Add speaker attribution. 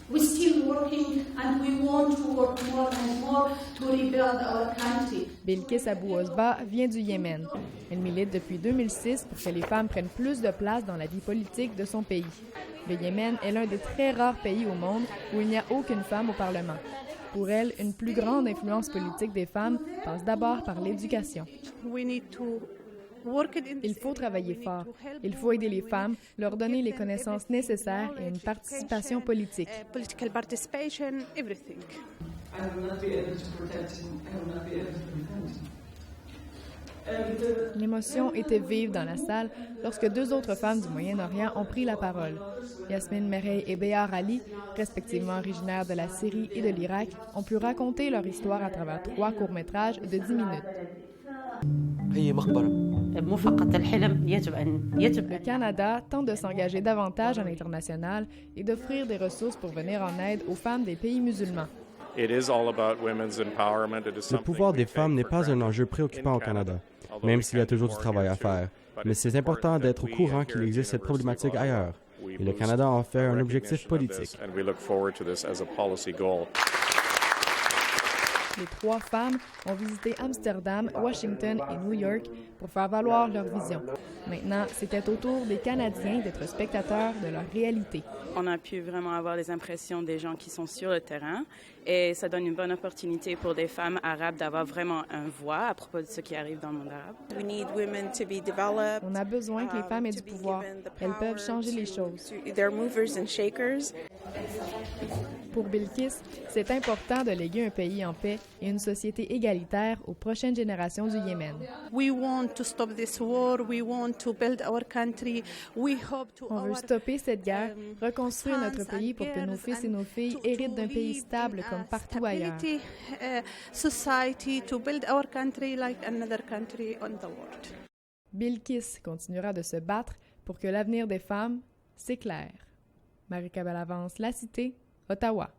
Speaker 1: We're still working and we want to work more and more to rebuild our country.
Speaker 2: Bilkis Abou Osba vient du Yémen. Elle milite depuis 2006 pour que les femmes prennent plus de place dans la vie politique de son pays. Le Yémen est l'un des très rares pays au monde où il n'y a aucune femme au Parlement. Pour elle, une plus grande influence politique des femmes passe d'abord par l'éducation. Il faut travailler fort. Il faut aider les femmes, leur donner les connaissances nécessaires et une participation politique. L'émotion était vive dans la salle lorsque deux autres femmes du Moyen-Orient ont pris la parole. Yasmine Merey et Béar Ali, respectivement originaires de la Syrie et de l'Irak, ont pu raconter leur histoire à travers 3 courts-métrages de 10 minutes. Le Canada tente de s'engager davantage à l'international et d'offrir des ressources pour venir en aide aux femmes des pays musulmans.
Speaker 3: Le pouvoir des femmes n'est pas un enjeu préoccupant au Canada, même s'il y a toujours du travail à faire. Mais c'est important d'être au courant qu'il existe cette problématique ailleurs. Et le Canada en fait un objectif politique.
Speaker 2: Les 3 femmes ont visité Amsterdam, Washington et New York pour faire valoir leur vision. Maintenant, c'était au tour des Canadiens d'être spectateurs de leur réalité.
Speaker 4: On a pu vraiment avoir les impressions des gens qui sont sur le terrain et ça donne une bonne opportunité pour des femmes arabes d'avoir vraiment une voix à propos de ce qui arrive dans le monde arabe.
Speaker 2: On a besoin que les femmes aient du pouvoir. Elles peuvent changer les choses. Pour Bilkis, c'est important de léguer un pays en paix et une société égalitaire aux prochaines générations du Yémen. On veut stopper cette guerre, reconstruire notre pays pour que nos fils et nos filles héritent d'un pays stable comme partout ailleurs. Bilkis continuera de se battre pour que l'avenir des femmes s'éclaire. Marie-Cabelle Avance, La Cité, Ottawa.